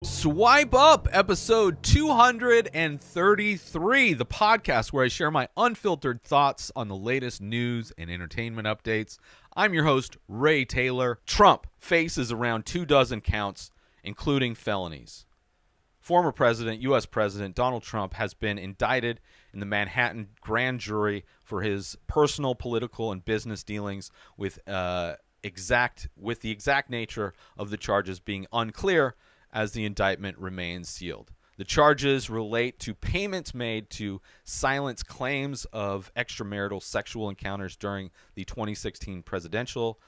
Swipe Up, episode 233, the podcast where I share my unfiltered thoughts on the latest news and entertainment updates. I'm your host, Ray Taylor. Trump faces around 24 counts, including felonies. Former President, U.S. President Donald Trump has been indicted in the Manhattan grand jury for his personal, political, and business dealings with the exact nature of the charges being unclear, as the indictment remains sealed. The charges relate to payments made to silence claims of extramarital sexual encounters during the 2016 presidential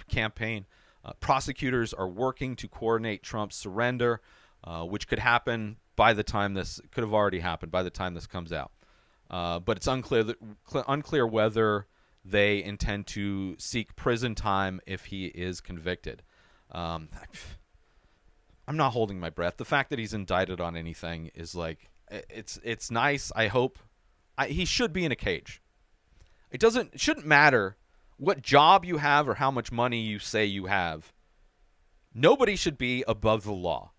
campaign. Prosecutors are working to coordinate Trump's surrender, which could have already happened by the time this comes out. But it's unclear whether they intend to seek prison time if he is convicted. I'm not holding my breath. The fact that he's indicted on anything is like, it's nice. I hope he should be in a cage. It shouldn't matter what job you have or how much money you say you have. Nobody should be above the law,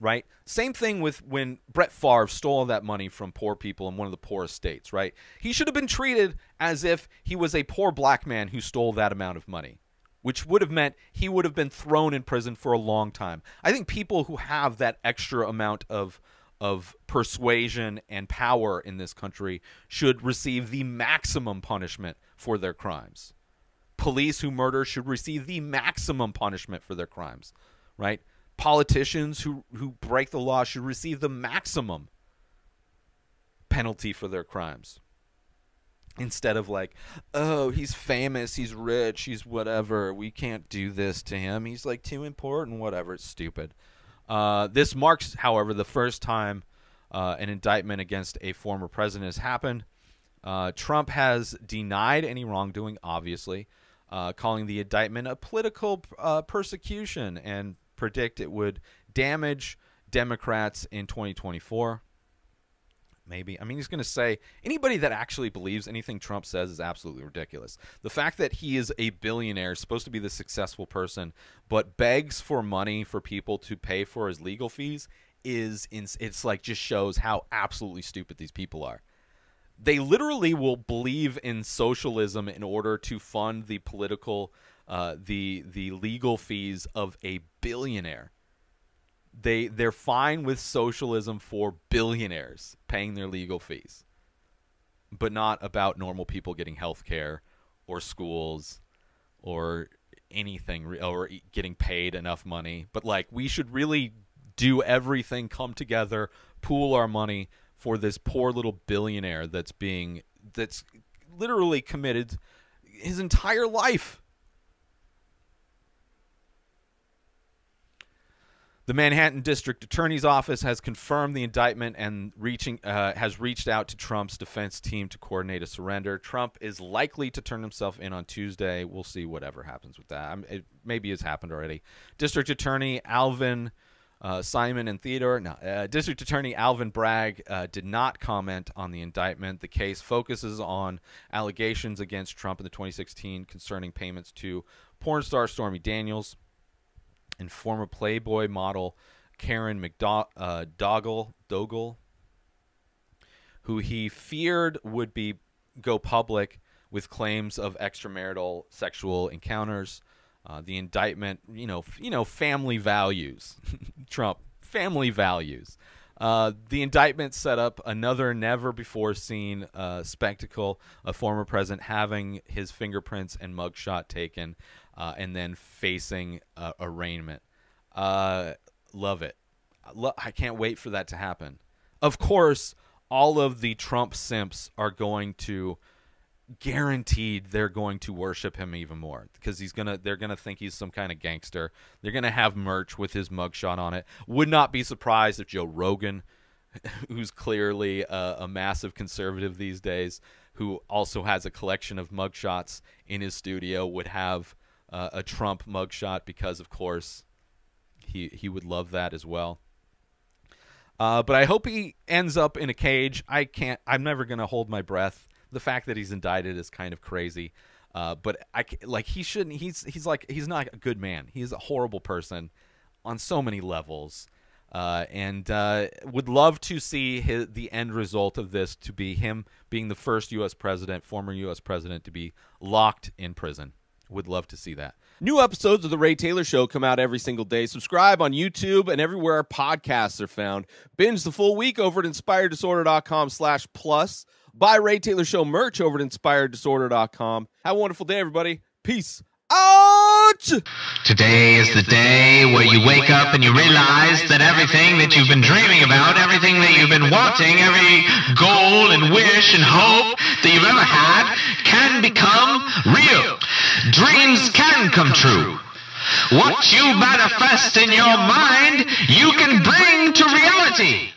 right? Same thing with when Brett Favre stole that money from poor people in one of the poorest states, right? He should have been treated as if he was a poor black man who stole that amount of money, which would have meant he would have been thrown in prison for a long time. I think people who have that extra amount of persuasion and power in this country should receive the maximum punishment for their crimes. Police who murder should receive the maximum punishment for their crimes, right? Politicians who break the law should receive the maximum penalty for their crimes. Instead of like, oh, he's famous, he's rich, he's whatever, we can't do this to him, he's like too important, whatever. It's stupid. This marks, however, the first time an indictment against a former president has happened. Trump has denied any wrongdoing, obviously, calling the indictment a political persecution and predict it would damage Democrats in 2024. Maybe. I mean, he's going to say anybody that actually believes anything Trump says is absolutely ridiculous. The fact that he is a billionaire, supposed to be the successful person, but begs for money for people to pay for his legal fees it's like just shows how absolutely stupid these people are. They literally will believe in socialism in order to fund the political, the legal fees of a billionaire. They're fine with socialism for billionaires paying their legal fees, but not about normal people getting health care or schools or anything, or getting paid enough money. But like, we should really do everything, come together, pool our money for this poor little billionaire that's literally committed his entire life. The Manhattan District Attorney's Office has confirmed the indictment and has reached out to Trump's defense team to coordinate a surrender. Trump is likely to turn himself in on Tuesday. We'll see whatever happens with that. Maybe it's happened already. District Attorney Alvin Simon and Theodore. No, District Attorney Alvin Bragg did not comment on the indictment. The case focuses on allegations against Trump in the 2016 concerning payments to porn star Stormy Daniels and former Playboy model Karen McDougal, who he feared would go public with claims of extramarital sexual encounters. The indictment, family values. Trump, family values. The indictment set up another never-before-seen spectacle, a former president having his fingerprints and mugshot taken and then facing arraignment. Love it. I can't wait for that to happen. Of course, all of the Trump simps are going to, guaranteed they're going to worship him even more, because they're gonna think he's some kind of gangster. They're gonna have merch with his mugshot on it. Would not be surprised if Joe Rogan, who's clearly a massive conservative these days, who also has a collection of mugshots in his studio, would have a Trump mugshot, because of course he would love that as well. But I hope he ends up in a cage. I'm never gonna hold my breath. The fact that he's indicted is kind of crazy. But he shouldn't. He's not a good man. He's a horrible person on so many levels. And would love to see the end result of this to be him being the first U.S. president, former U.S. president, to be locked in prison. Would love to see that. New episodes of The Ray Taylor Show come out every single day. Subscribe on YouTube and everywhere our podcasts are found. Binge the full week over at inspireddisorder.com/plus. Buy Ray Taylor Show merch over at inspireddisorder.com. Have a wonderful day, everybody. Peace out! Today is the day where you wake up and you realize that everything that you've been dreaming about, everything that you've been wanting, every goal and wish and hope that you've ever had can become real. Dreams can come true. What you manifest in your mind, you can bring to reality.